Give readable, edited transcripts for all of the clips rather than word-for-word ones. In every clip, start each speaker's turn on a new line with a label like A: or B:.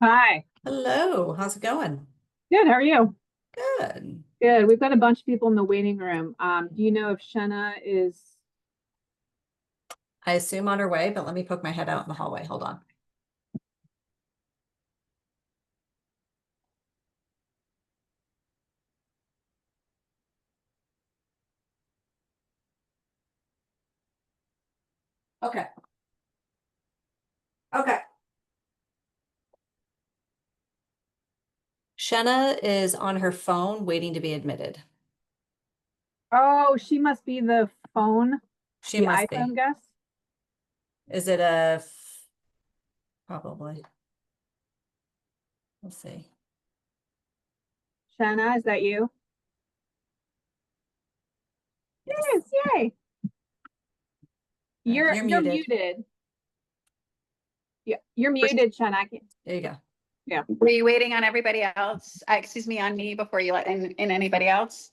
A: Hi.
B: Hello, how's it going?
A: Good. How are you?
B: Good.
A: Good. We've got a bunch of people in the waiting room. Do you know if Shenna is
B: I assume on her way, but let me poke my head out in the hallway. Hold on. Okay. Okay. Shenna is on her phone waiting to be admitted.
A: Oh, she must be the phone,
B: She
A: the
B: must
A: iPhone
B: be.
A: guest.
B: Is it a probably? We'll see.
A: Shenna, is that you?
B: Yes.
A: Yes, yay.
B: All right,
A: You're
B: you're
A: you're
B: muted.
A: muted. Yeah, you're muted, Shenna. I can't.
B: There you go.
A: Yeah.
C: Were you waiting on everybody else? Excuse me, on me before you let in anybody else?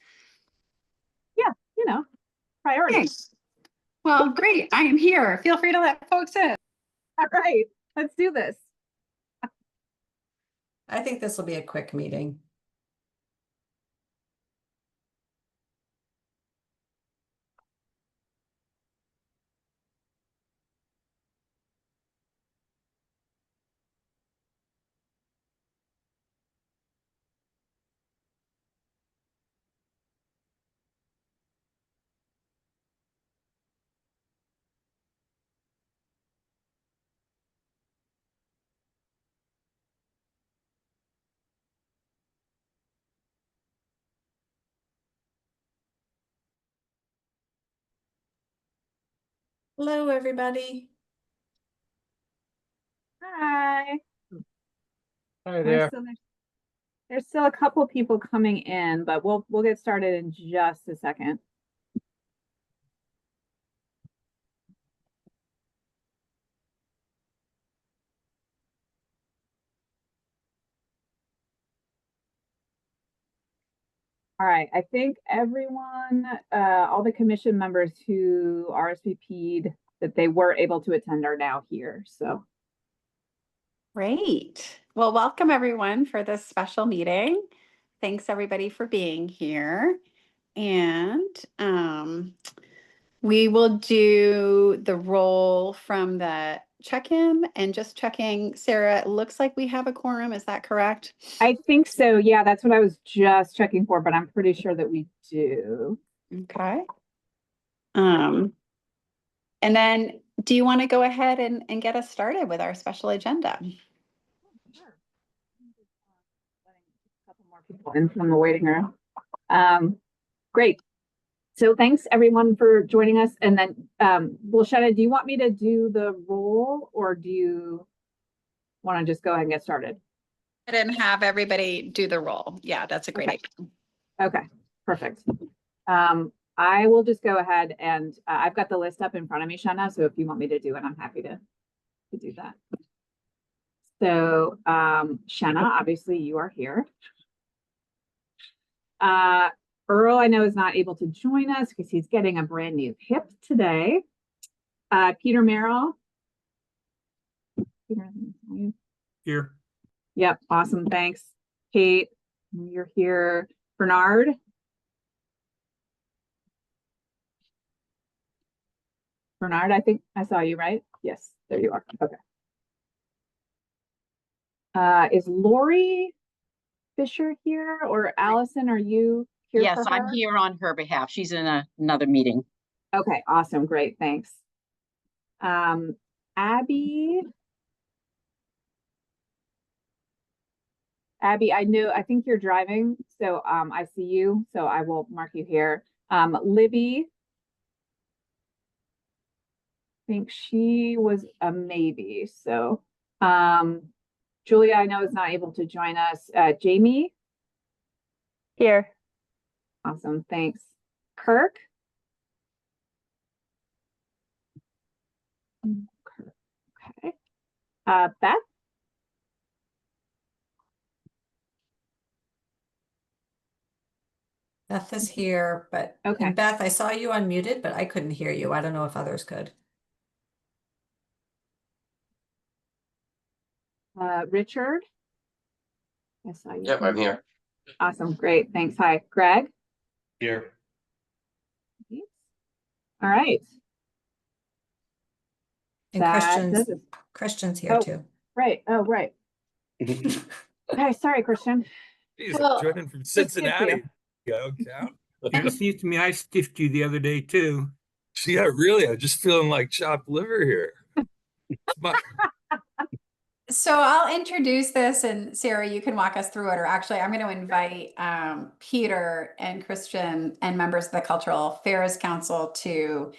A: Yeah, priority.
C: Thanks. Well, great. I am here. Feel free to let folks in.
A: All right. Let's do this.
B: I think this will be a quick meeting. Hello, everybody.
A: Hi.
D: Hi
A: There's
D: there.
A: still there's still a couple people coming in, but we'll get started in just a second. All right, I think everyone, all the commission members who RSVP'd that they were able to attend are now here. So,
C: Great. Well, welcome everyone for this special meeting. Thanks everybody for being here. And we will do the roll from the check-in and just checking. Sarah, it looks like we have a quorum. Is that correct?
A: I think so. Yeah, that's what I was just checking for, but I'm pretty sure that we do.
C: Okay. And then do you want to go ahead and get us started with our special agenda?
A: Sure. Letting a couple more people in from the waiting room. Great. So thanks everyone for joining us. And then, well, Shenna, do you want me to do the roll or do you want to just go ahead and get started?
C: And have everybody do the roll. Yeah, that's a great
A: Okay.
C: idea.
A: Okay, perfect. I will just go ahead and I've got the list up in front of me, Shenna. So if you want me to do it, I'm happy to do that. So, Shenna, obviously you are here. Earl, I know, is not able to join us because he's getting a brand new hip today. Peter Merrill. Peter,
D: Here.
A: yep, awesome. Thanks. Kate, you're here. Bernard. Bernard, I think I saw you, right? Yes, there you are. Okay. Is Lori Fisher here or Allison? Are you here
E: Yes,
A: for
E: I'm
A: her?
E: here on her behalf. She's in another meeting.
A: Okay, awesome. Great. Thanks. Abby. Abby, I think you're driving, so I see you, so I will mark you here. Libby, I think she was a maybe, so Julia, I know, is not able to join us. Jamie,
F: Here.
A: awesome, thanks. Kirk. Okay. Beth.
B: Beth is here, but
A: Okay.
B: and Beth, I saw you unmuted, but I couldn't hear you. I don't know if others could.
A: Richard? Yes, I.
G: Yep, I'm here.
A: Awesome, great, thanks. Hi, Greg?
G: Here.
A: All right.
B: And
A: That does it.
B: Christian's here
A: Oh.
B: too.
A: Right, oh, right. Okay, sorry, Christian.
D: Jeez,
A: Well,
D: joining from
A: good to see you.
D: Cincinnati. Go, Cal. It seems to me I stiffed you the other day too.
H: Yeah, really. I'm just feeling like chopped liver here. It's my-
C: So I'll introduce this and Sarah, you can walk us through it, or actually I'm going to invite Peter and Christian and members of the Cultural Affairs Council to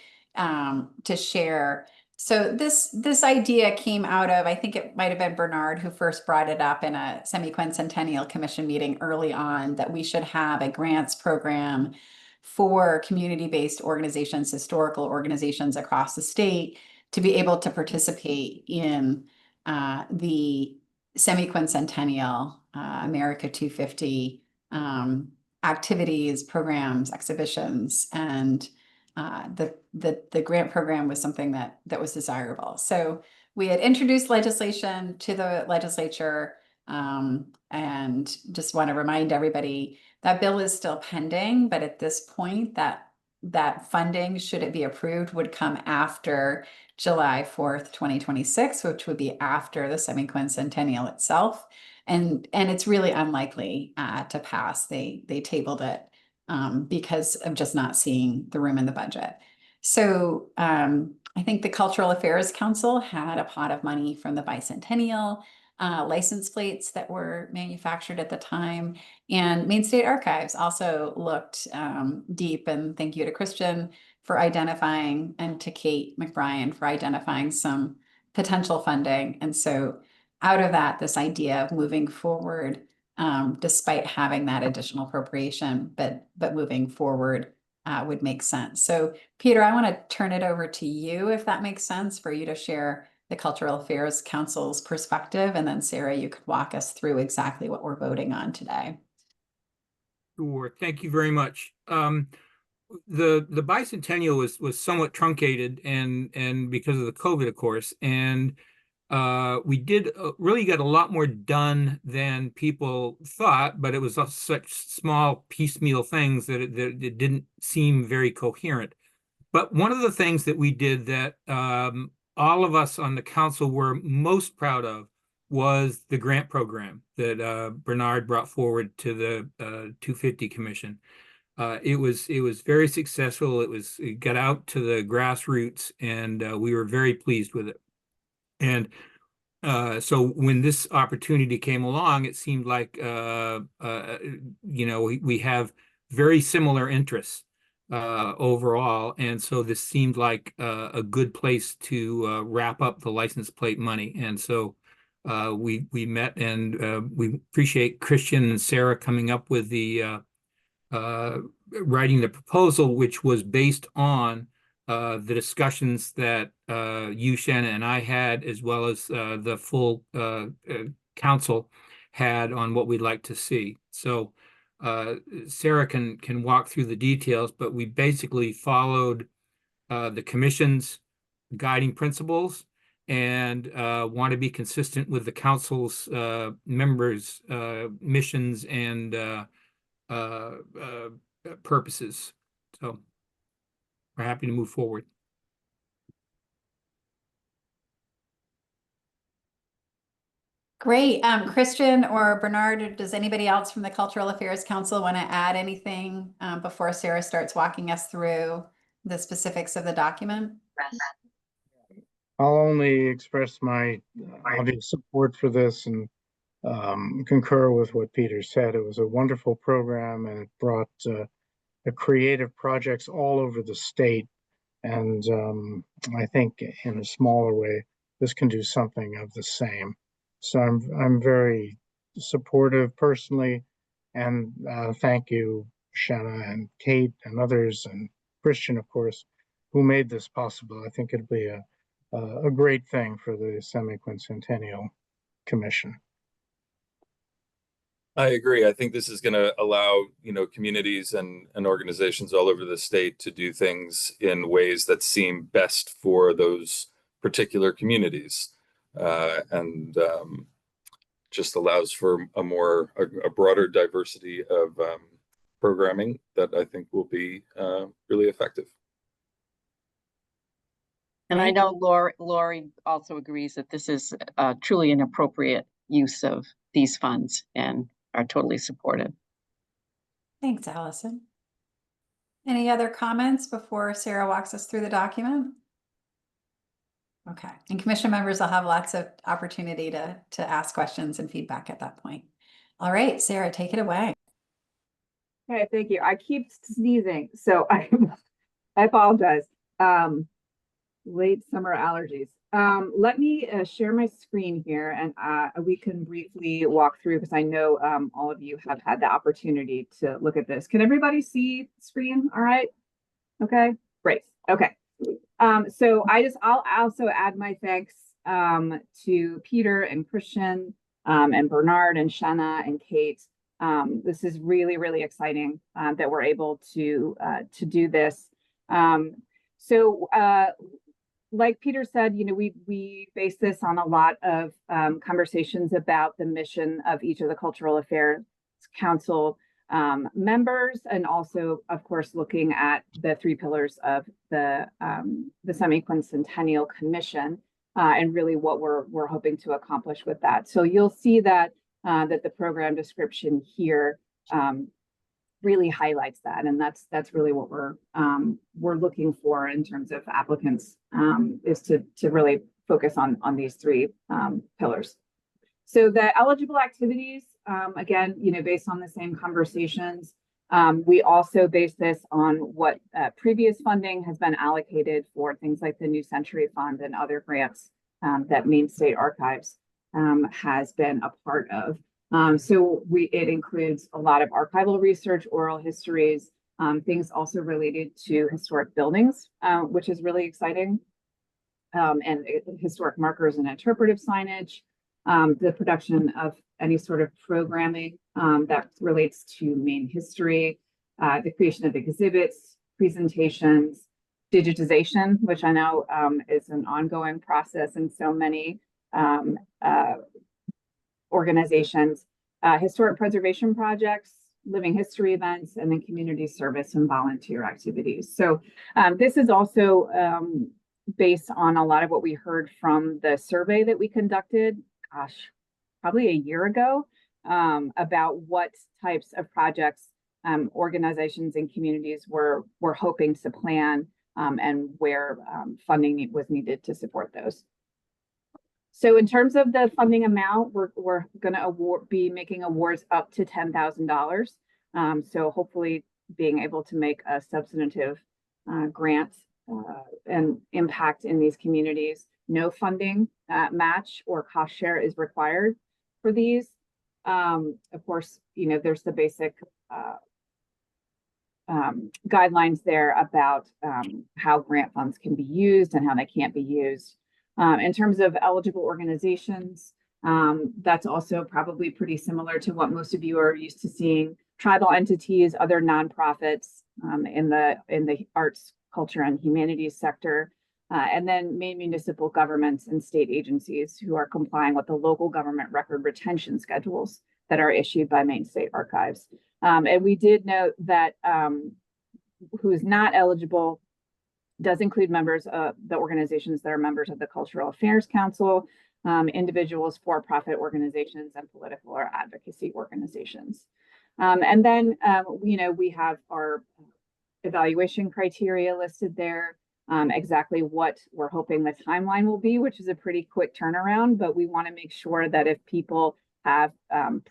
C: share. So this idea came out of, I think it might have been Bernard who first brought it up in a Semi-Quincentennial Commission meeting early on, that we should have a grants program for community-based organizations, historical organizations across the state, to be able to participate in the Semi-Quincentennial America 250 activities, programs, exhibitions, and the grant program was something that was desirable. So we had introduced legislation to the legislature, and just want to remind everybody that bill is still pending, but at this point that funding, should it be approved, would come after July 4th, 2026, which would be after the Semi-Quincentennial itself. And it's really unlikely to pass. They tabled it because of just not seeing the room in the budget. So I think the Cultural Affairs Council had a pot of money from the bicentennial license plates that were manufactured at the time. And Maine State Archives also looked deep, and thank you to Christian for identifying, and to Kate McBrien for identifying some potential funding. And so out of that, this idea of moving forward, despite having that additional appropriation, but moving forward would make sense. So Peter, I want to turn it over to you, if that makes sense, for you to share the Cultural Affairs Council's perspective. And then Sarah, you could walk us through exactly what we're voting on today.
D: Sure, thank you very much. The bicentennial was somewhat truncated and because of the COVID, of course, and we did really get a lot more done than people thought, but it was such small piecemeal things that it didn't seem very coherent. But one of the things that we did that all of us on the council were most proud of was the grant program that Bernard brought forward to the 250 Commission. It was very successful. It got out to the grassroots, and we were very pleased with it. And so when this opportunity came along, it seemed like we have very similar interests overall, and so this seemed like a good place to wrap up the license plate money. And so we met, and we appreciate Christian and Sarah coming up with the writing the proposal, which was based on the discussions that you, Shanna, and I had, as well as the full council had on what we'd like to see. So Sarah can walk through the details, but we basically followed the commission's guiding principles and want to be consistent with the council's members' missions and purposes. So we're happy to move forward.
C: Great. Christian or Bernard, does anybody else from the Cultural Affairs Council want to add anything before Sarah starts walking us through the specifics of the document?
I: I'll only express my obvious support for this and concur with what Peter said. It was a wonderful program, and it brought creative projects all over the state. And I think in a smaller way, this can do something of the same. So I'm very supportive personally, and thank you, Shanna and Kate and others, and Christian, of course, who made this possible. I think it'd be a great thing for the Semi-Quincentennial Commission.
H: I agree. I think this is going to allow, communities and organizations all over the state to do things in ways that seem best for those particular communities. just allows for a broader diversity of programming that I think will be really effective.
E: And I know Lori also agrees that this is truly an appropriate use of these funds and are totally supportive.
C: Thanks, Allison. Any other comments before Sarah walks us through the document? Okay, and commission members will have lots of opportunity to ask questions and feedback at that point. All right, Sarah, take it away.
A: Okay, thank you. I keep sneezing, so I apologize. Late summer allergies. Let me share my screen here, and we can briefly walk through, because I know all of you have had the opportunity to look at this. Can everybody see the screen? All right. Okay, great. Okay. So I'll also add my thanks to Peter and Christian and Bernard and Shanna and Kate. This is really, really exciting that we're able to do this. Like Peter said, we base this on a lot of conversations about the mission of each of the Cultural Affairs Council members, and also, of course, looking at the 3 pillars of the Semi-Quincentennial Commission, and really what we're hoping to accomplish with that. So you'll see that the program description here really highlights that, and that's really what we're looking for in terms of applicants, is to really focus on these 3 pillars. So the eligible activities, again, based on the same conversations, we also base this on what previous funding has been allocated for things like the New Century Fund and other grants that Maine State Archives has been a part of. So it includes a lot of archival research, oral histories, things also related to historic buildings, which is really exciting, and historic markers and interpretive signage, the production of any sort of programming that relates to Maine history, the creation of exhibits, presentations, digitization, which I know is an ongoing process in so many organizations, historic preservation projects, living history events, and then community service and volunteer activities. So this is also based on a lot of what we heard from the survey that we conducted, probably a year ago, about what types of projects organizations and communities were hoping to plan, and where funding was needed to support those. So in terms of the funding amount, we're going to be making awards up to $10,000. So hopefully being able to make a substantive grant and impact in these communities. No funding match or cost share is required for these. Of course, there's the basic guidelines there about how grant funds can be used and how they can't be used. In terms of eligible organizations, that's also probably pretty similar to what most of you are used to seeing. Tribal entities, other nonprofits in the arts, culture, and humanities sector, and then Maine municipal governments and state agencies who are complying with the local government record retention schedules that are issued by Maine State Archives. And we did note that who is not eligible does include members of the organizations that are members of the Cultural Affairs Council, individuals, for-profit organizations, and political or advocacy organizations. And then, we have our evaluation criteria listed there, exactly what we're hoping the timeline will be, which is a pretty quick turnaround, but we want to make sure that if people have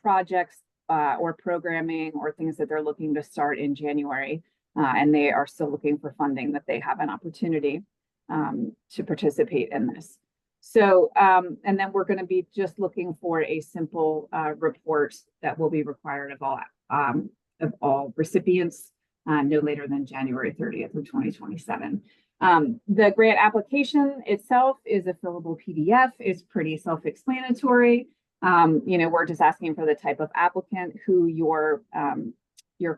A: projects or programming or things that they're looking to start in January, and they are still looking for funding, that they have an opportunity to participate in this. So, and then we're going to be just looking for a simple report that will be required of all recipients no later than January 30th of 2027. The grant application itself is a fillable PDF. It's pretty self-explanatory. We're just asking for the type of applicant, who your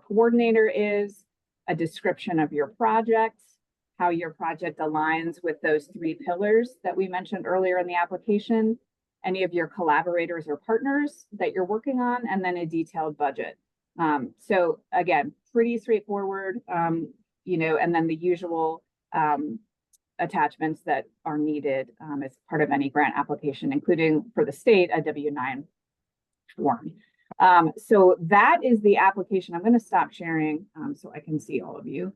A: coordinator is, a description of your project, how your project aligns with those 3 pillars that we mentioned earlier in the application, any of your collaborators or partners that you're working on, and then a detailed budget. So again, pretty straightforward, you know, and then the usual attachments that are needed as part of any grant application, including for the state, a W-9 form. So that is the application. I'm going to stop sharing so I can see all of you.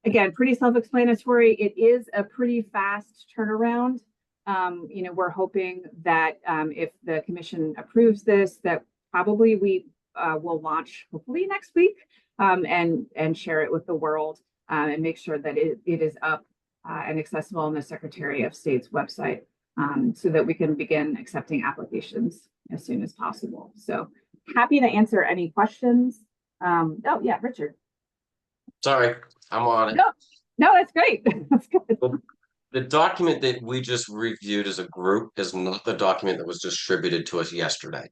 A: Again, pretty self-explanatory. It is a pretty fast turnaround. You know, we're hoping that if the commission approves this, that probably we will launch hopefully next week and share it with the world and make sure that it is up and accessible on the Secretary of State's website so that we can begin accepting applications as soon as possible. So happy to answer any questions. Oh yeah, Richard.
G: Sorry, I'm on it.
A: No, that's great. That's good.
G: The document that we just reviewed as a group is not the document that was distributed to us yesterday.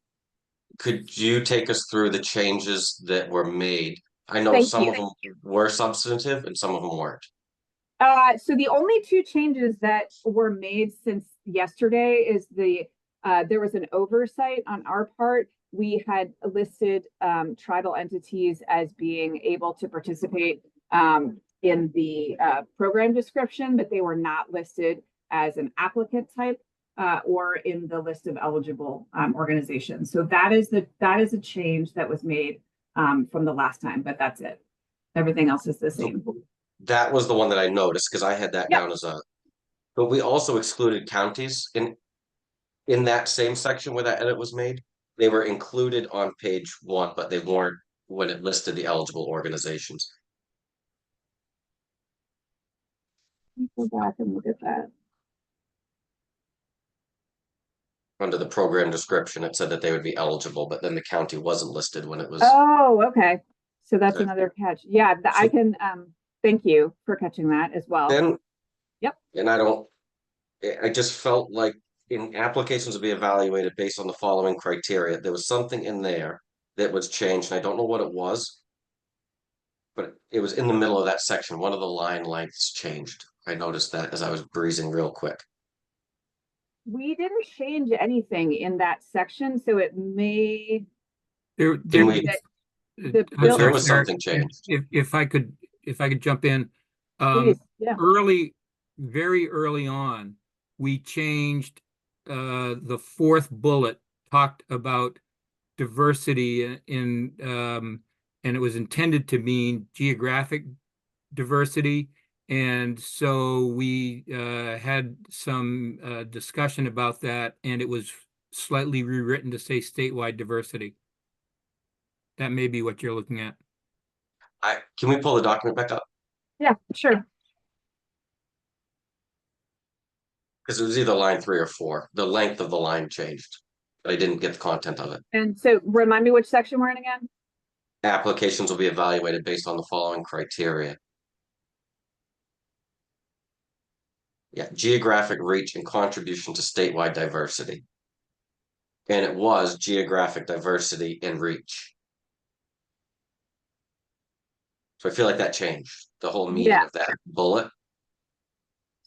G: Could you take us through the changes that were made? I know
A: Thank
G: some
A: you.
G: of them were substantive and some of them weren't.
A: So the only two changes that were made since yesterday is there was an oversight on our part. We had listed tribal entities as being able to participate in the program description, but they were not listed as an applicant type or in the list of eligible organizations. So that is a change that was made from the last time, but that's it. Everything else is the same.
G: That was the one that I noticed because I had that
A: Yep.
G: down as a, but we also excluded counties in that same section where that edit was made. They were included on page 1, but they weren't when it listed the eligible organizations.
A: Go back and look at that.
G: Under the program description, it said that they would be eligible, but then the county wasn't listed when it was.
A: Oh, okay. So that's
G: Okay.
A: another catch. Yeah, I can, thank you for catching that as well.
G: Then.
A: Yep.
G: And I just felt like in applications to be evaluated based on the following criteria, there was something in there that was changed, and I don't know what it was. But it was in the middle of that section. One of the line lengths changed. I noticed that as I was breezing real quick.
A: We didn't change anything in that section, so it may,
G: we-
A: the
G: But
A: bill-
G: there was
D: Sarah,
G: something changed.
D: If I could jump in,
A: please, yeah.
D: very early on, we changed the fourth bullet, talked about diversity in and it was intended to mean geographic diversity. And so we had some discussion about that, and it was slightly rewritten to say statewide diversity. That may be what you're looking at.
G: Can we pull the document back up?
A: Yeah, sure.
G: Because it was either line 3 or 4. The length of the line changed, but I didn't get the content of it.
A: And so remind me which section we're in again?
G: Applications will be evaluated based on the following criteria. Yeah, geographic reach and contribution to statewide diversity. And it was geographic diversity and reach. So I feel like that changed the whole meaning
A: Yeah.
G: of that bullet.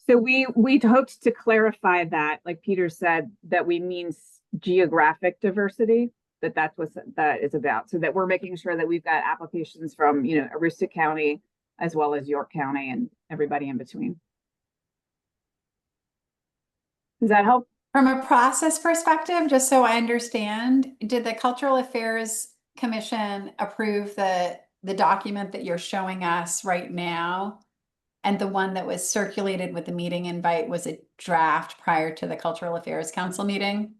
A: So we'd hoped to clarify that, like Peter said, that we mean geographic diversity, that's what that is about. So that we're making sure that we've got applications from, you know, Aroostook County as well as York County and everybody in between. Does that help?
C: From a process perspective, just so I understand, did the Cultural Affairs Commission approve the document that you're showing us right now? And the one that was circulated with the meeting invite was a draft prior to the Cultural Affairs Council meeting?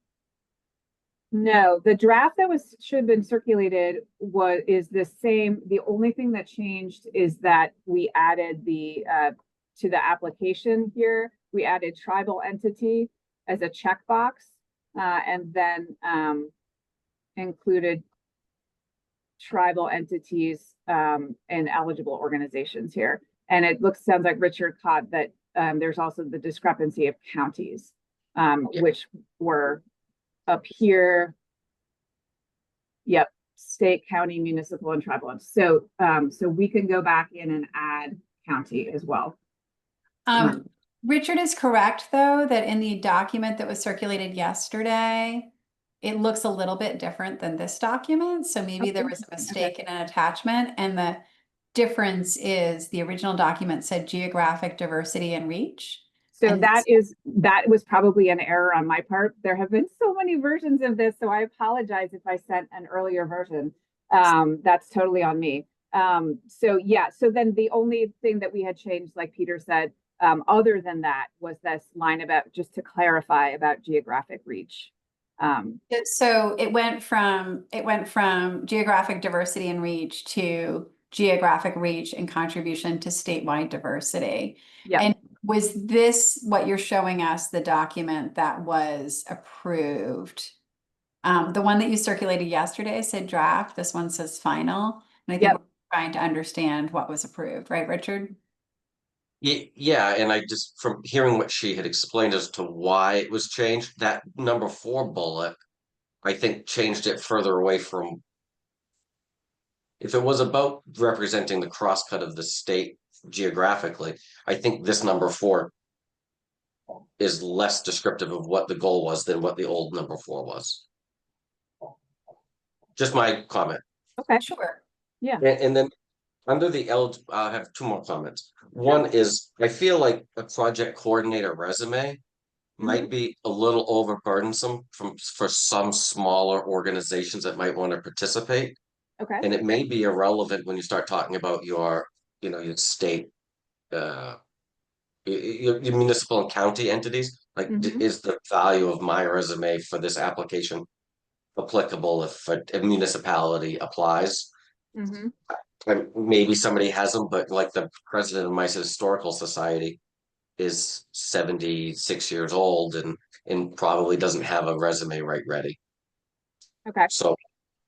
A: No, the draft that should have been circulated is the same. The only thing that changed is that we added to the application here, we added tribal entity as a checkbox, and then included tribal entities and eligible organizations here. And it sounds like Richard caught that there's also the discrepancy of counties, which were up here. Yep, state, county, municipal, and tribal. So we can go back in and add county as well.
C: Richard is correct, though, that in the document that was circulated yesterday, it looks a little bit different than this document. So maybe there was a mistake in an attachment, and the difference is the original document said geographic diversity and reach.
A: So
C: And
A: that was probably an error on my part. There have been so many versions of this, so I apologize if I sent an earlier version. That's totally on me. So yeah, so then the only thing that we had changed, like Peter said, other than that, was this line about, just to clarify, about geographic reach.
C: So it went from geographic diversity and reach to geographic reach and contribution to statewide diversity.
A: Yeah.
C: And was this what you're showing us, the document that was approved? The one that you circulated yesterday said draft. This one says final. And I think
A: Yep.
C: we're trying to understand what was approved, right, Richard?
G: Yeah, and I just, from hearing what she had explained as to why it was changed, that number 4 bullet, I think changed it further away from. If it was about representing the crosscut of the state geographically, I think this number 4 is less descriptive of what the goal was than what the old number 4 was. Just my comment.
A: Okay.
C: Sure.
G: And then under the I have 2 more comments. One is, I feel like a project coordinator resume might be a little overburdensome for some smaller organizations that might want to participate.
A: Okay.
G: And it may be irrelevant when you start talking about your state, your municipal and county entities. Like, is the value of my resume for this application applicable if a municipality applies? And maybe somebody has them, but like the president of my historical society is 76 years old and probably doesn't have a resume right ready.
A: Okay.
G: So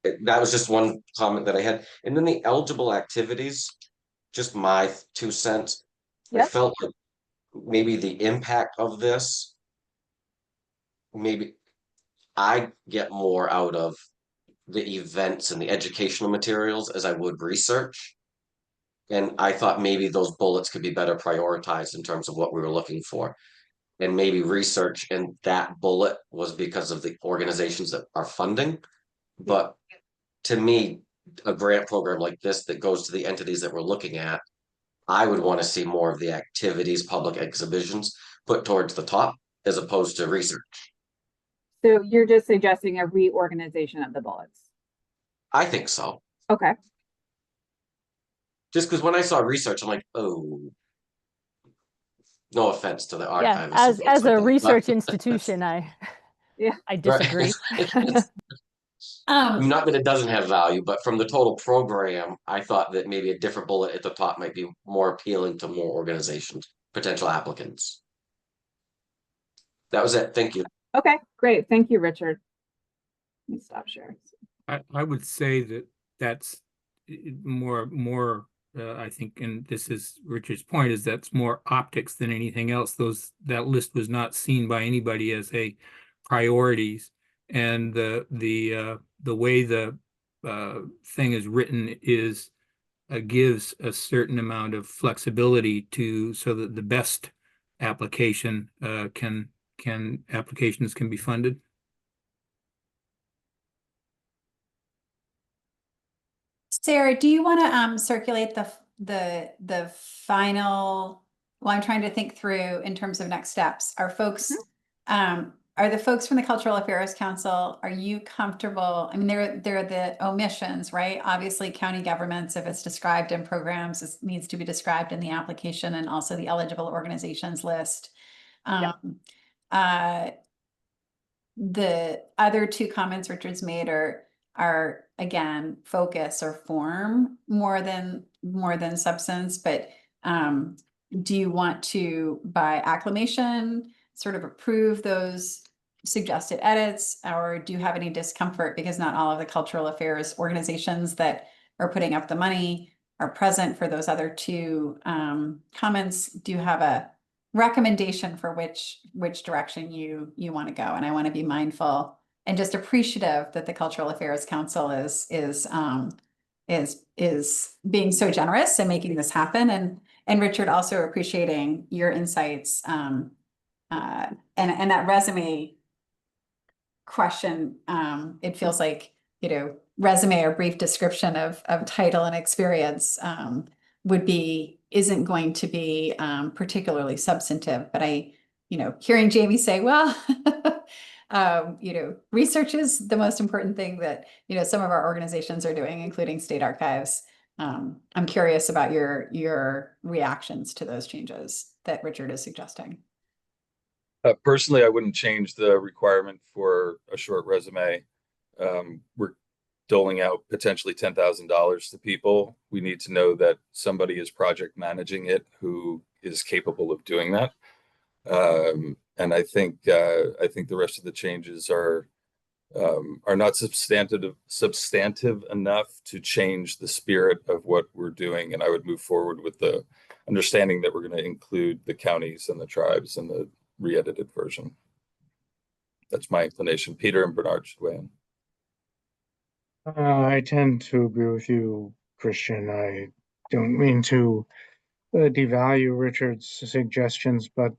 G: that was just one comment that I had. And then the eligible activities, just my 2 cents. I
A: Yep.
G: felt like maybe the impact of this, maybe I get more out of the events and the educational materials as I would research. And I thought maybe those bullets could be better prioritized in terms of what we were looking for. And maybe research in that bullet was because of the organizations that are funding. But to me, a grant program like this that goes to the entities that we're looking at, I would want to see more of the activities, public exhibitions put towards the top as opposed to research.
A: So you're just suggesting a reorganization of the bullets?
G: I think so.
A: Okay.
G: Just because when I saw research, I'm like, oh, no offense to the
F: Yeah,
G: archivists.
F: as a research institution, I disagree.
G: Not that it doesn't have value, but from the total program, I thought that maybe a different bullet at the top might be more appealing to more organizations, potential applicants. That was it. Thank you.
A: Okay, great. Thank you, Richard. Let me stop sharing.
D: I would say that that's more I think, and this is Richard's point, is that's more optics than anything else. That list was not seen by anybody as a priorities, and the way the thing is written is gives a certain amount of flexibility so that the best application applications can be funded.
C: Sarah, do you want to circulate the final? Well, I'm trying to think through in terms of next steps. Are folks, are the folks from the Cultural Affairs Council, are you comfortable? I mean, they're the omissions, right? Obviously, county governments, if it's described in programs, it needs to be described in the application and also the eligible organizations list. The other 2 comments Richard's made are again focus or form more than substance, but do you want to by acclamation sort of approve those suggested edits, or do you have any discomfort because not all of the cultural affairs organizations that are putting up the money are present for those other 2 comments? Do you have a recommendation for which direction you want to go? And I want to be mindful and just appreciative that the Cultural Affairs Council is being so generous and making this happen. And Richard, also appreciating your insights, and that resume question, it feels like, resume or brief description of title and experience, isn't going to be, particularly substantive, but hearing Jamie say, well, research is the most important thing that, some of our organizations are doing, including state archives. I'm curious about your reactions to those changes that Richard is suggesting.
H: Personally, I wouldn't change the requirement for a short resume. We're doling out potentially $10,000 to people. We need to know that somebody is project managing it who is capable of doing that. And I think the rest of the changes are not substantive enough to change the spirit of what we're doing. And I would move forward with the understanding that we're going to include the counties and the tribes in the re-edited version. That's my inclination. Peter and Bernard should weigh in.
I: I tend to agree with you, Christian. I don't mean to devalue Richard's suggestions, but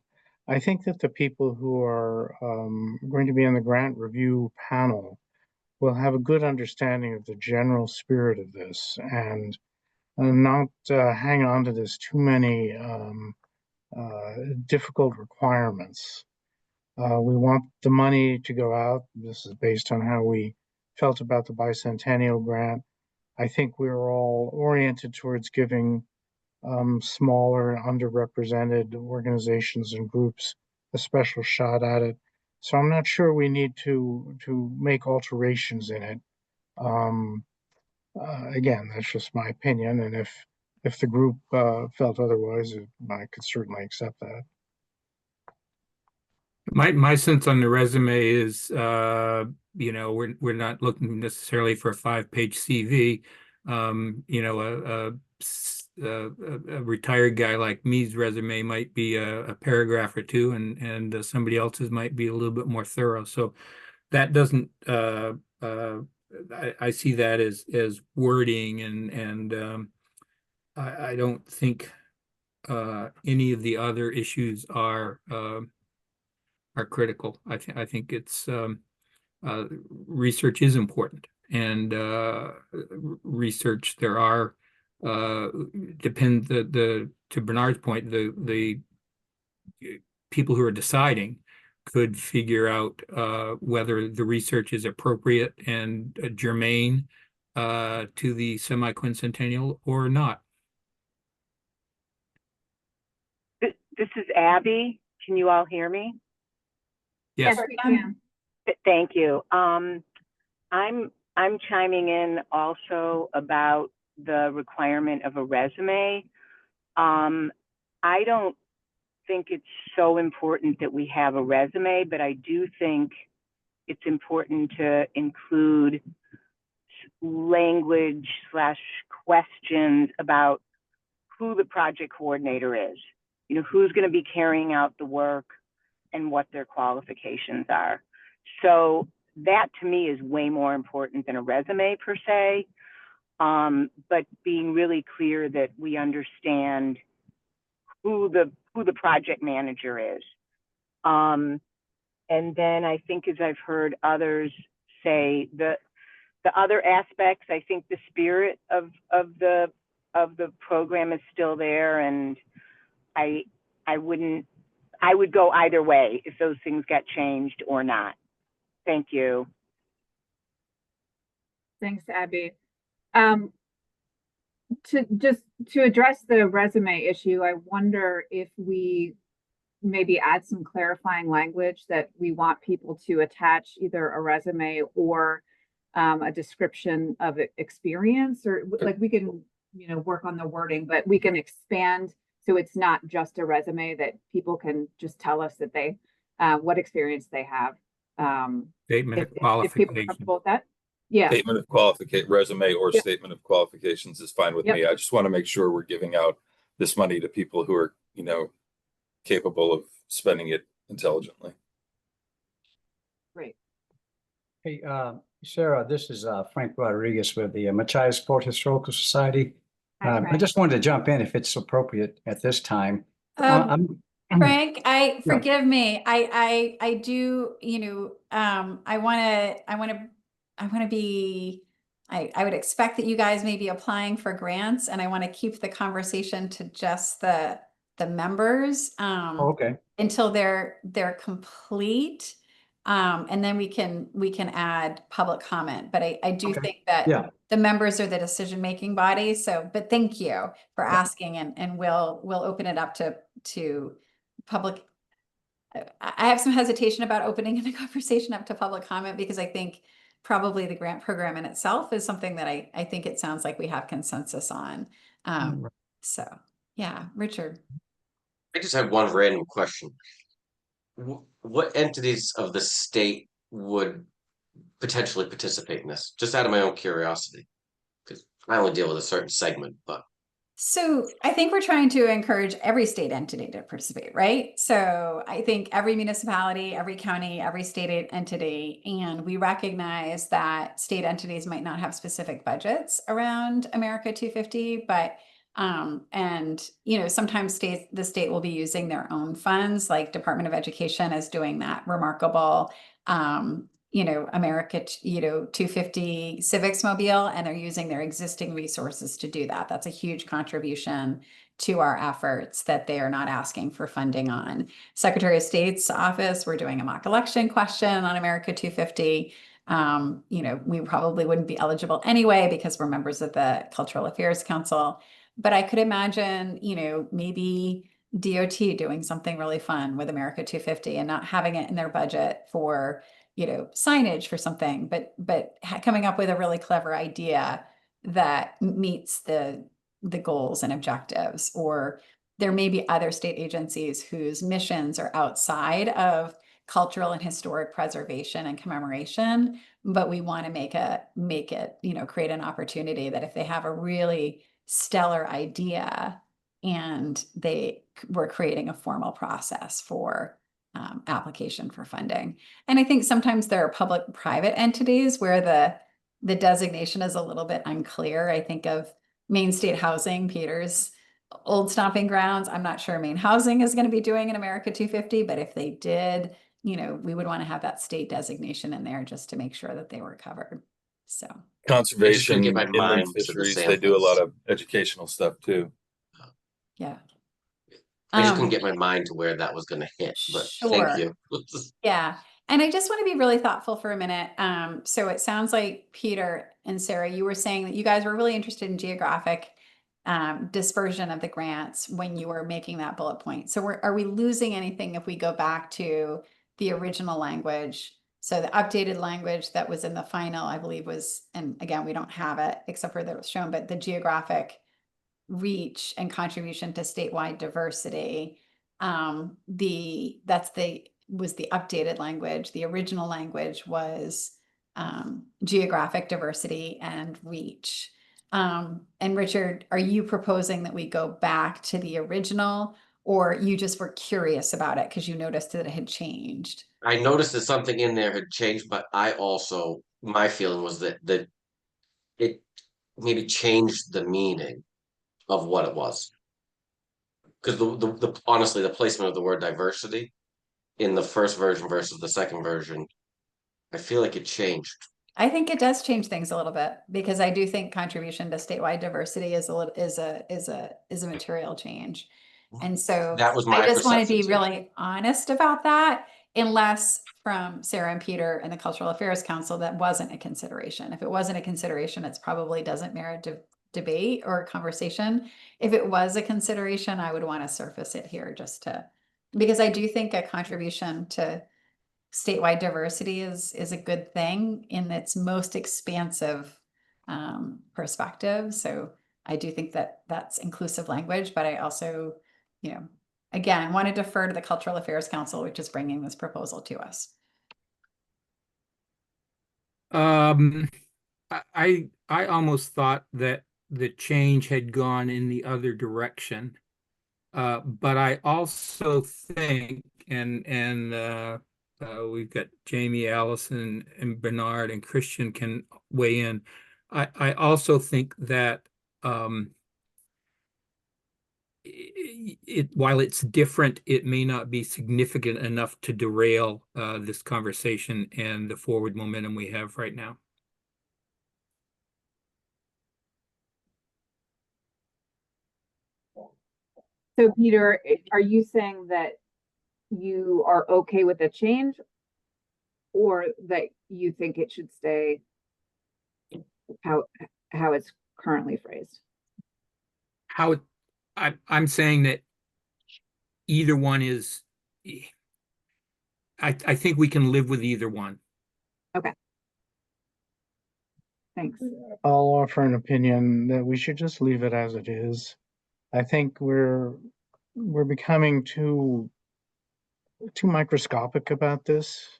I: I think that the people who are going to be on the grant review panel will have a good understanding of the general spirit of this and not hang on to this too many difficult requirements. We want the money to go out. This is based on how we felt about the bicentennial grant. I think we were all oriented towards giving smaller, underrepresented organizations and groups a special shot at it. So I'm not sure we need to make alterations in it. Again, that's just my opinion, and if the group felt otherwise, I could certainly accept that.
D: My sense on the resume is, we're not looking necessarily for a 5-page CV. A retired guy like me's resume might be a paragraph or two, and somebody else's might be a little bit more thorough. So that doesn't. I see that as wording, and I don't think any of the other issues are critical. I think it's research is important, and research there are to Bernard's point, the people who are deciding could figure out whether the research is appropriate and germane to the semi-quincentennial or not.
J: This is Abby. Can you all hear me?
D: Yes.
A: we can.
J: Thank you. I'm chiming in also about the requirement of a resume. I don't think it's so important that we have a resume, but I do think it's important to include language / questions about who the project coordinator is. Who's going to be carrying out the work and what their qualifications are. So that to me is way more important than a resume per se, but being really clear that we understand who the project manager is. And then I think, as I've heard others say, the other aspects, I think the spirit of the program is still there, and I would go either way if those things got changed or not. Thank you.
A: Thanks, Abby. To address the resume issue, I wonder if we maybe add some clarifying language that we want people to attach either a resume or a description of experience, or like we can, work on the wording, but we can expand so it's not just a resume, that people can just tell us that they what experience they have.
D: Statement of
A: if people are
D: qualification.
A: comfortable with that. Yeah.
H: Statement of qualification, resume or
A: Yep.
H: statement of qualifications is fine with
A: Yep.
H: me. I just want to make sure we're giving out this money to people who are, capable of spending it intelligently.
A: Great.
K: Hey, Sarah, this is Frank Rodriguez with the Machias Sport Historical Society.
A: Hi,
K: I
A: Frank.
K: just wanted to jump in if it's appropriate at this time.
C: Um, Frank,
K: Yeah.
C: forgive me. I do, I wanna be, I would expect that you guys may be applying for grants, and I want to keep the conversation to just the members,
K: Oh, okay.
C: until they're complete. And then we can add public comment, but I do
K: Okay.
C: think that
K: Yeah.
C: the members are the decision-making body. So, but thank you for asking, and we'll open it up to public. I have some hesitation about opening the conversation up to public comment because I think probably the grant program in itself is something that I think it sounds like we have consensus on.
K: Right.
C: So yeah, Richard.
G: I just have one random question. What entities of the state would potentially participate in this? Just out of my own curiosity, because I only deal with a certain segment, but
C: So I think we're trying to encourage every state entity to participate, right? So I think every municipality, every county, every state entity, and we recognize that state entities might not have specific budgets around America 250, but and sometimes the state will be using their own funds, like Department of Education is doing that remarkable America 250 Civics Mobile, and they're using their existing resources to do that. That's a huge contribution to our efforts that they are not asking for funding on. Secretary of State's office, we're doing a mock election question on America 250. We probably wouldn't be eligible anyway because we're members of the Cultural Affairs Council. But I could imagine, maybe DOT doing something really fun with America 250 and not having it in their budget for signage for something, but coming up with a really clever idea that meets the goals and objectives. Or there may be other state agencies whose missions are outside of cultural and historic preservation and commemoration, but we want to make it, create an opportunity that if they have a really stellar idea and we're creating a formal process for application for funding. And I think sometimes there are public-private entities where the designation is a little bit unclear. I think of Maine State Housing, Peter's old stomping grounds. I'm not sure Maine Housing is going to be doing an America 250, but if they did, we would want to have that state designation in there just to make sure that they were covered. So
H: Conservation,
G: get my mind
H: inland
G: to the
H: fisheries, they do a
G: samples.
H: lot of educational stuff too.
C: yeah.
G: I just couldn't get my mind to where that was going to hit. But thank
C: Sure.
G: you.
C: Yeah. And I just want to be really thoughtful for a minute. So it sounds like Peter and Sarah, you were saying that you guys were really interested in geographic dispersion of the grants when you were making that bullet point. So are we losing anything if we go back to the original language? So the updated language that was in the final, I believe was, and again, we don't have it except for that it was shown, but the geographic reach and contribution to statewide diversity. Was the updated language. The original language was geographic diversity and reach. And Richard, are you proposing that we go back to the original, or you just were curious about it because you noticed that it had changed?
G: I noticed that something in there had changed, but my feeling was that it maybe changed the meaning of what it was. Because honestly, the placement of the word diversity in the first version versus the second version, I feel like it changed.
C: I think it does change things a little bit because I do think contribution to statewide diversity is a material change. And so
G: That was my
C: I just want to be
G: perception, too.
C: really honest about that, unless from Sarah and Peter and the Cultural Affairs Council, that wasn't a consideration. If it wasn't a consideration, it's probably doesn't merit debate or conversation. If it was a consideration, I would want to surface it here because I do think a contribution to statewide diversity is a good thing in its most expansive perspective. So I do think that that's inclusive language, but I also, again, want to defer to the Cultural Affairs Council, which is bringing this proposal to us.
D: I almost thought that the change had gone in the other direction. But I also think, and we've got Jamie, Allison, and Bernard, and Christian can weigh in. I also think that while it's different, it may not be significant enough to derail this conversation and the forward momentum we have right now.
A: So Peter, are you saying that you are okay with the change, or that you think it should stay how it's currently phrased?
D: I'm saying that either one is, I think we can live with either one.
A: Okay. Thanks.
I: I'll offer an opinion that we should just leave it as it is. I think we're becoming too microscopic about this.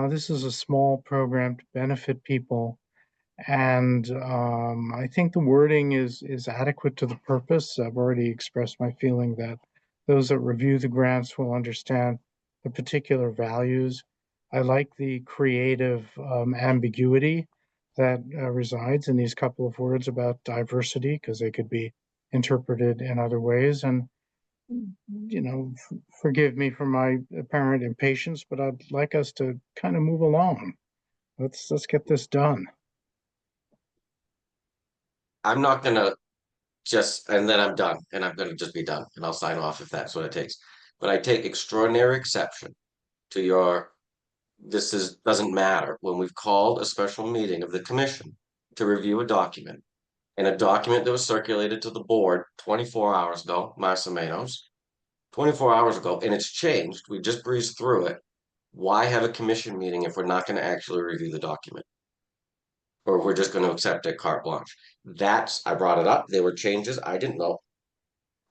I: This is a small program to benefit people, and I think the wording is adequate to the purpose. I've already expressed my feeling that those that review the grants will understand the particular values. I like the creative ambiguity that resides in these couple of words about diversity, because they could be interpreted in other ways. And, you know, forgive me for my apparent impatience, but I'd like us to kind of move along. Let's get this done.
G: I'm not gonna just, and then I'm done, and I'm gonna just be done, and I'll sign off if that's what it takes. But I take extraordinary exception to your, doesn't matter, when we've called a special meeting of the commission to review a document. And a document that was circulated to the board 24 hours ago, Marcia Manos, 24 hours ago, and it's changed. We just breezed through it. Why have a commission meeting if we're not going to actually review the document? Or if we're just going to accept it carte blanche? I brought it up. There were changes. I didn't know.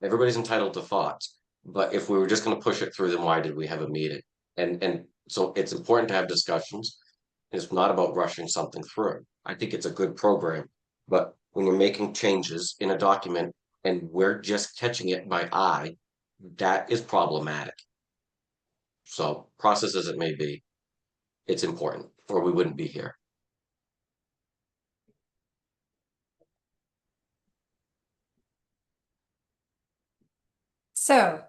G: Everybody's entitled to thoughts. But if we were just going to push it through, then why did we have a meeting? And so it's important to have discussions. It's not about rushing something through. I think it's a good program. But when you're making changes in a document and we're just catching it by eye, that is problematic. So, process as it may be, it's important, or we wouldn't be here.
C: So,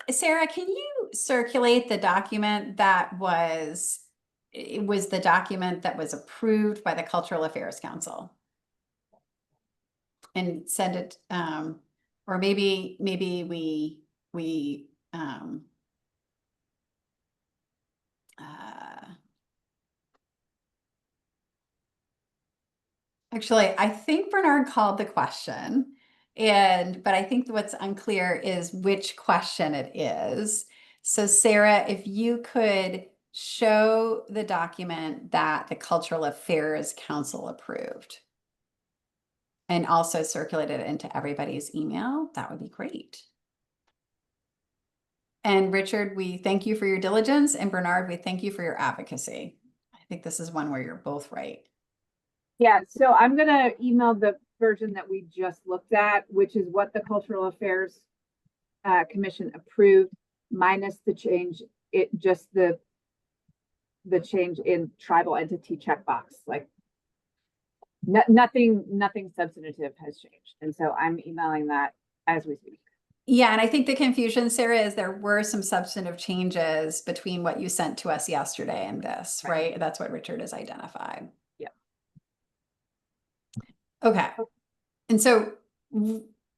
C: Sarah, can you circulate the document it was the document that was approved by the Cultural Affairs Council? And send it, or maybe we actually, I think Bernard called the question, but I think what's unclear is which question it is. So Sarah, if you could show the document that the Cultural Affairs Council approved and also circulate it into everybody's email, that would be great. And Richard, we thank you for your diligence, and Bernard, we thank you for your advocacy. I think this is one where you're both right.
A: Yeah, so I'm gonna email the version that we just looked at, which is what the Cultural Affairs Commission approved, minus the change, just the change in tribal entity checkbox. Like nothing substantive has changed. And so I'm emailing that as we speak.
C: Yeah, and I think the confusion, Sarah, is there were some substantive changes between what you sent to us yesterday and this, right? That's what Richard has identified.
A: Yeah.
C: Okay. And so,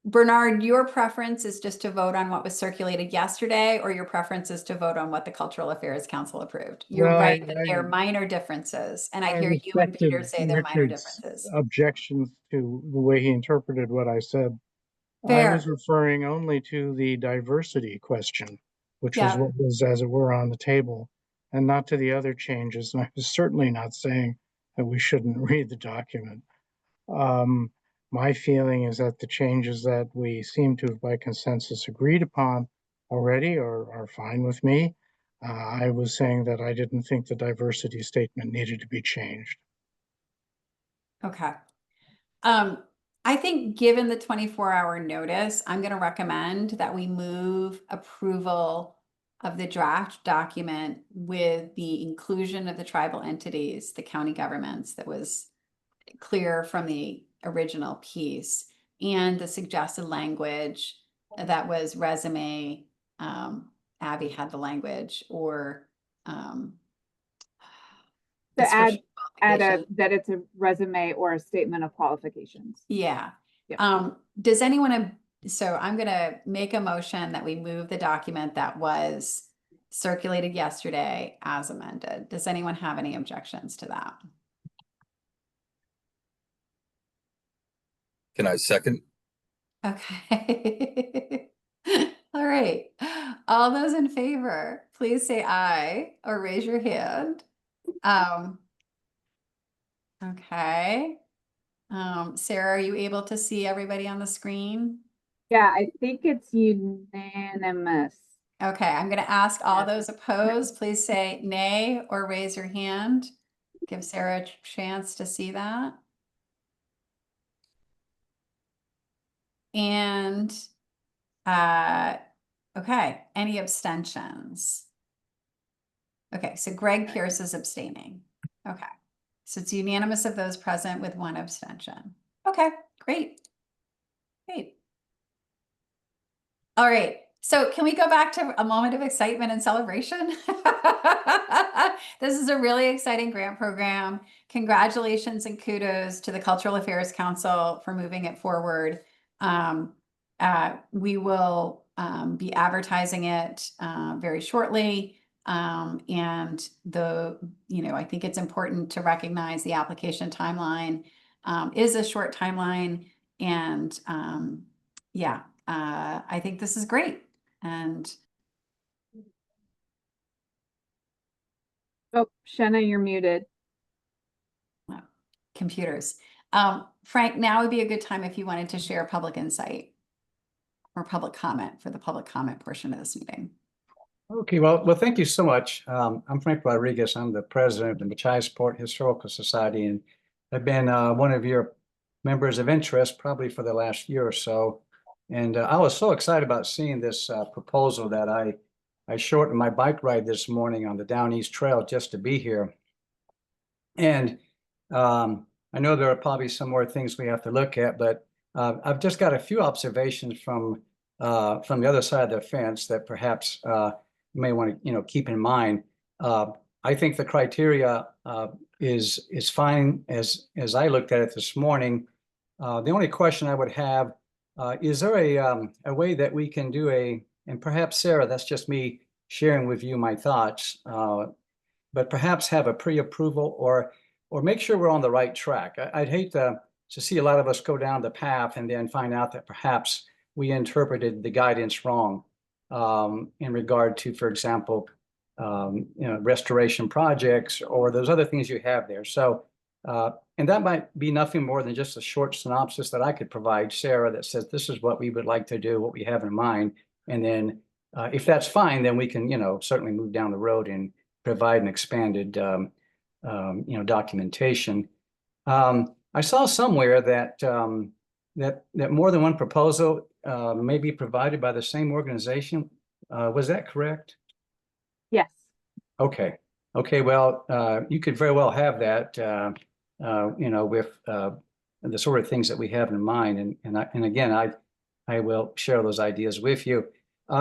C: Bernard, your preference is just to vote on what was circulated yesterday, or your preference is to vote on what the Cultural Affairs Council approved? You're
I: Well,
C: right that there are minor differences, and I hear you and Peter say they're minor differences.
I: Objections to the way he interpreted what I said.
C: Fair.
I: I was referring only to the diversity question, which was
C: Yeah.
I: what was, as it were, on the table, and not to the other changes. And I was certainly not saying that we shouldn't read the document. My feeling is that the changes that we seem to have by consensus agreed upon already are fine with me. I was saying that I didn't think the diversity statement needed to be changed.
C: Okay. I think given the 24-hour notice, I'm going to recommend that we move approval of the draft document with the inclusion of the tribal entities, the county governments that was clear from the original piece, and the suggested language that was resume. Abby had the language, or
A: To add
C: description qualification.
A: that it's a resume or a statement of qualifications.
C: Yeah.
A: Yep.
C: Does anyone, so I'm gonna make a motion that we move the document that was circulated yesterday as amended. Does anyone have any objections to that?
H: Can I second?
C: Okay. All right. All those in favor, please say aye or raise your hand. Okay. Sarah, are you able to see everybody on the screen?
A: Yeah, I think it's unanimous.
C: Okay, I'm going to ask all those opposed, please say nay or raise your hand. Give Sarah a chance to see that. And, okay, any abstentions? Okay, so Greg Pierce is abstaining. Okay, so it's unanimous of those present with one abstention. Okay, great. Great. All right, so can we go back to a moment of excitement and celebration? This is a really exciting grant program. Congratulations and kudos to the Cultural Affairs Council for moving it forward. We will be advertising it very shortly. And I think it's important to recognize the application timeline is a short timeline. And I think this is great. And
A: oh, Shanna, you're muted.
C: Computers. Frank, now would be a good time if you wanted to share public insight or public comment for the public comment portion of this meeting.
K: Okay, well, thank you so much. I'm Frank Rodriguez. I'm the president of the Machiasport Historical Society, and I've been one of your members of interest probably for the last year or so. And I was so excited about seeing this proposal that I shortened my bike ride this morning on the Down East Trail just to be here. And I know there are probably some more things we have to look at, but I've just got a few observations from the other side of the fence that perhaps you may want to keep in mind. I think the criteria is fine as I looked at it this morning. The only question I would have is there a way that we can do and perhaps Sarah, that's just me sharing with you my thoughts, but perhaps have a pre-approval or make sure we're on the right track. I'd hate to see a lot of us go down the path and then find out that perhaps we interpreted the guidance wrong in regard to, for example, restoration projects or those other things you have there. So, and that might be nothing more than just a short synopsis that I could provide Sarah that says, this is what we would like to do, what we have in mind. And then if that's fine, then we can, certainly move down the road and provide an expanded, documentation. I saw somewhere that that more than one proposal may be provided by the same organization. Was that correct?
A: Yes.
K: Okay. Well, you could very well have that, with the sort of things that we have in mind. And again, I will share those ideas with you.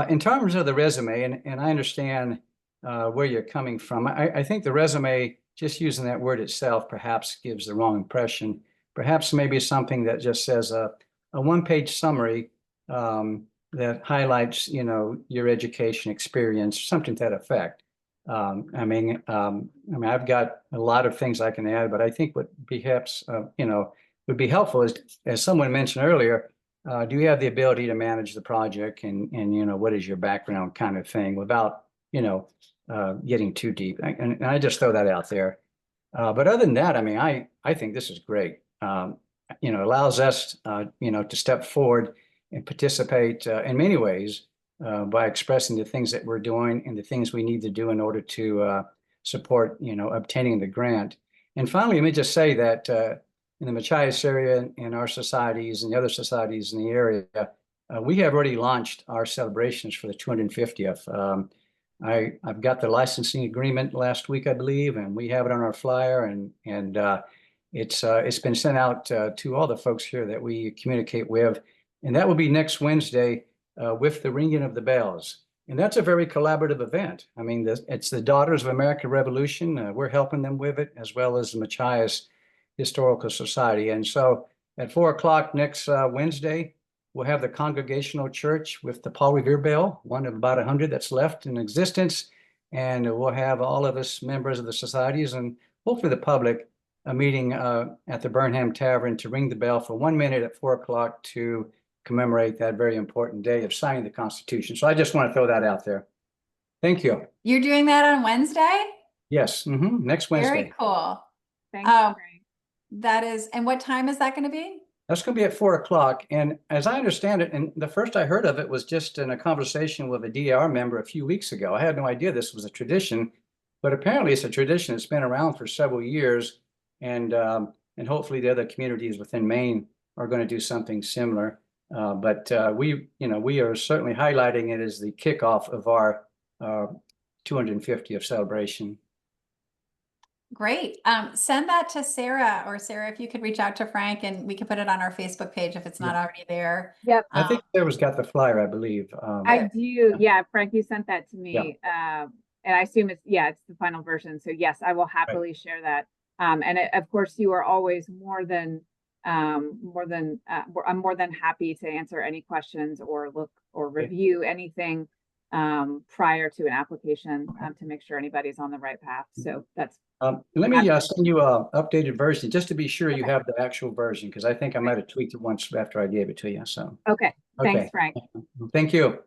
K: In terms of the resume, and I understand where you're coming from. I think the resume, just using that word itself, perhaps gives the wrong impression. Perhaps maybe something that just says a one-page summary that highlights, your education experience, something to that effect. I've got a lot of things I can add, but I think what perhaps, would be helpful is, as someone mentioned earlier, do you have the ability to manage the project and what is your background kind of thing without, getting too deep. And I just throw that out there. But other than that, I think this is great. Allows us, to step forward and participate in many ways by expressing the things that we're doing and the things we need to do in order to support, obtaining the grant. And finally, let me just say that in the Machias area and our societies and the other societies in the area, we have already launched our celebrations for the 250th. I've got the licensing agreement last week, I believe, and we have it on our flyer, and It's been sent out to all the folks here that we communicate with, and that will be next Wednesday with the ringing of the bells. And that's a very collaborative event. I mean, it's the Daughters of American Revolution. We're helping them with it, as well as the Machias Historical Society. And so at 4 o'clock next Wednesday, we'll have the Congregational Church with the Paul Revere bell, one of about 100 that's left in existence. And we'll have all of us members of the societies and hopefully the public a meeting at the Burnham Tavern to ring the bell for 1 minute at 4 o'clock to commemorate that very important day of signing the Constitution. So I just want to throw that out there. Thank you.
C: You're doing that on Wednesday?
K: Yes, next Wednesday.
C: Very cool.
A: Thanks.
C: That is, and what time is that going to be?
K: That's going to be at 4 o'clock. And as I understand it, and the first I heard of it was just in a conversation with a DAR member a few weeks ago. I had no idea this was a tradition, but apparently it's a tradition that's been around for several years. And hopefully the other communities within Maine are going to do something similar. But we are certainly highlighting it as the kickoff of our 250th celebration.
C: Great. Send that to Sarah, or Sarah, if you could reach out to Frank and we can put it on our Facebook page if it's not already there.
A: Yep.
K: I think Sarah's got the flyer, I believe.
A: I do. Yeah, Frank, you sent that to me. And I assume it's the final version. So yes, I will happily share that. And of course, you are always I'm more than happy to answer any questions or look or review anything prior to an application to make sure anybody's on the right path. So that's.
K: Let me send you an updated version just to be sure you have the actual version, because I think I might have tweaked it once after I gave it to you. So.
A: Okay. Thanks, Frank.
K: Thank you.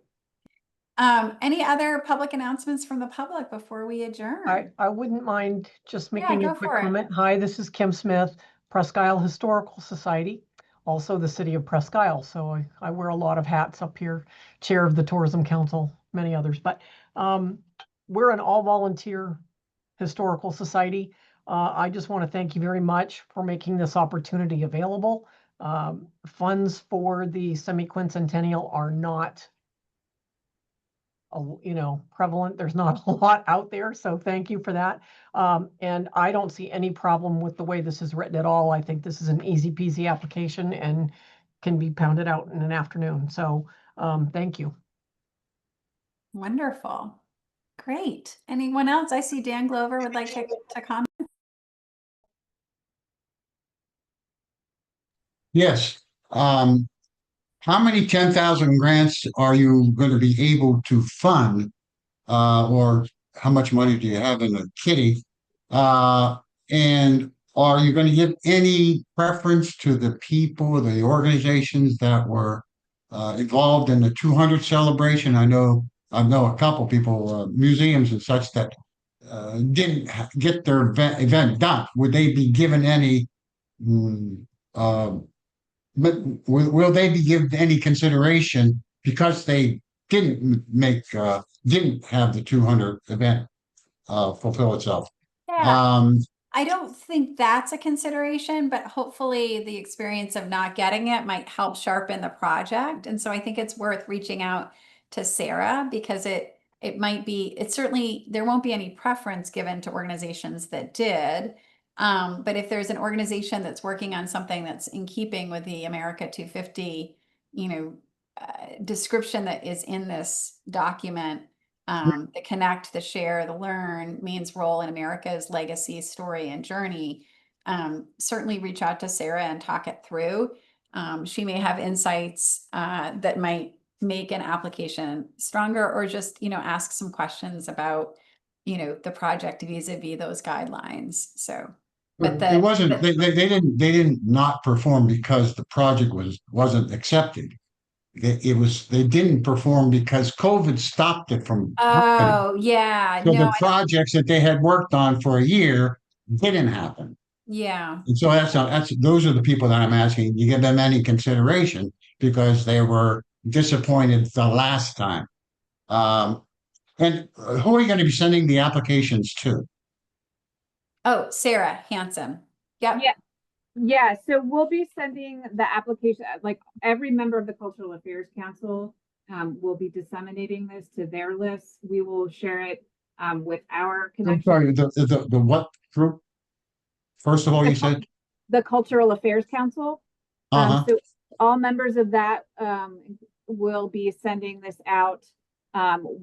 C: Any other public announcements from the public before we adjourn?
L: I wouldn't mind just making
C: go
L: a quick
C: for it.
L: comment. Hi, this is Kim Smith, Presque Isle Historical Society, also the city of Presque Isle. So I wear a lot of hats up here, chair of the Tourism Council, many others. But we're an all-volunteer historical society. I just want to thank you very much for making this opportunity available. Funds for the semi-quincentennial are not prevalent. There's not a lot out there. So thank you for that. And I don't see any problem with the way this is written at all. I think this is an easy peasy application and can be pounded out in an afternoon. So thank you.
C: Wonderful. Great. Anyone else? I see Dan Glover would like to comment.
M: Yes. How many 10,000 grants are you going to be able to fund, or how much money do you have in the kitty? And are you going to give any preference to the people, the organizations that were involved in the 200 celebration? I know a couple people, museums and such, that didn't get their event done. Would they be given any? But will they be given any consideration because they didn't have the 200 event fulfill itself?
C: Yeah. I don't think that's a consideration, but hopefully the experience of not getting it might help sharpen the project. And so I think it's worth reaching out to Sarah, because it might be, certainly, there won't be any preference given to organizations that did. But if there's an organization that's working on something that's in keeping with the America 250, description that is in this document, the connect, the share, the learn, Maine's role in America's legacy, story, and journey, certainly reach out to Sarah and talk it through. She may have insights that might make an application stronger, or just, ask some questions about, the project vis-a-vis those guidelines. So. But
M: it wasn't. They didn't not perform because the project wasn't accepted. They didn't perform because COVID stopped it from happening.
C: Oh yeah.
M: So the projects that they had worked on for a year didn't happen.
C: Yeah.
M: And so those are the people that I'm asking. You give them any consideration because they were disappointed the last time. And who are you going to be sending the applications to?
C: Oh, Sarah Hansen. Yep.
A: Yeah. So we'll be sending the application, like every member of the Cultural Affairs Council will be disseminating this to their list. We will share it with our connection.
M: I'm sorry, the what group? First of all, you said?
A: The Cultural Affairs Council.
M: Uh-huh.
A: So all members of that will be sending this out.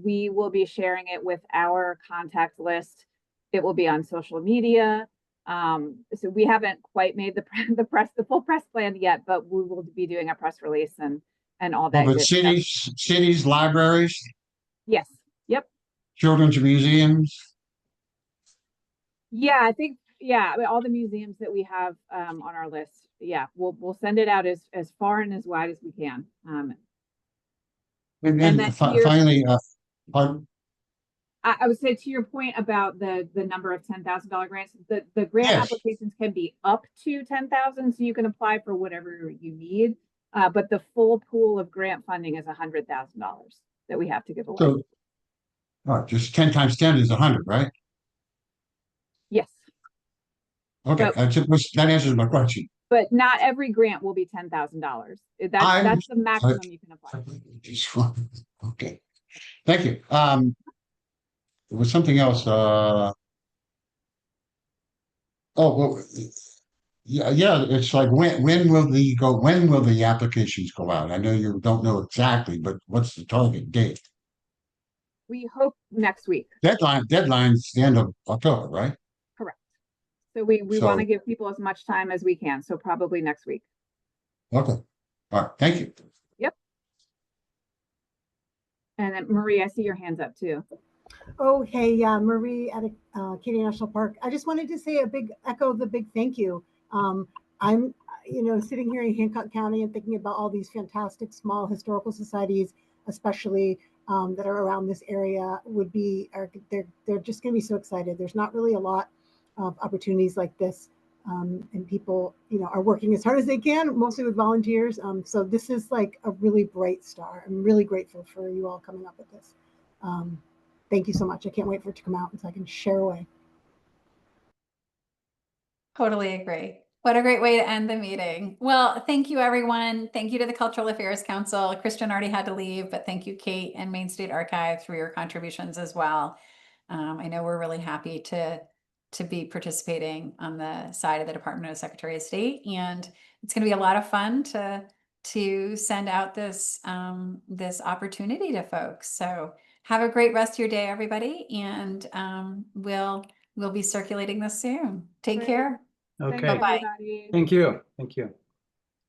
A: We will be sharing it with our contact list. It will be on social media. So we haven't quite made the full press plan yet, but we will be doing a press release and all that.
M: Well, but
A: good stuff.
M: cities, libraries,
A: Yes. Yep.
M: children's museums.
A: Yeah, I think, yeah, I mean, all the museums that we have on our list. Yeah, we'll send it out as far and as wide as we can.
M: And
A: And
M: then
A: then to your-
M: finally, pardon?
A: I would say to your point about the number of $10,000 grants, the grant
M: Yes.
A: applications can be up to 10,000, so you can apply for whatever you need. But the full pool of grant funding is $100,000 that we have to give away.
M: So, just 10 times 10 is 100, right?
A: Yes,
M: Okay, that answers my question.
A: but not every grant will be $10,000. That's the maximum you can apply.
M: Okay, thank you. There was something else. Oh, well, yeah. It's like when will the applications go out? I know you don't know exactly, but what's the target date?
A: We hope next week.
M: Deadline's the end of October, right?
A: Correct. So we
M: So-
A: want to give people as much time as we can. So probably next week.
M: Okay. All right. Thank you.
A: Yep. And then Marie, I see your hands up too.
N: Oh, hey, yeah, Marie at Katy National Park. I just wanted to say echo the big thank you. I'm, sitting here in Hancock County and thinking about all these fantastic small historical societies, especially that are around this area, they're just going to be so excited. There's not really a lot of opportunities like this, and people, are working as hard as they can, mostly with volunteers. So this is like a really bright star. I'm really grateful for you all coming up with this. Thank you so much. I can't wait for it to come out so I can share away.
C: Totally agree. What a great way to end the meeting. Well, thank you, everyone. Thank you to the Cultural Affairs Council. Christian already had to leave, but thank you, Kate and Maine State Archive, for your contributions as well. I know we're really happy to be participating on the side of the Department of Secretary of State, and it's going to be a lot of fun to send out this this opportunity to folks. So have a great rest of your day, everybody, and we'll be circulating this soon. Take care.
K: Okay.
A: Thanks,
C: Bye-bye.
A: everybody.
K: Thank you. Thank you.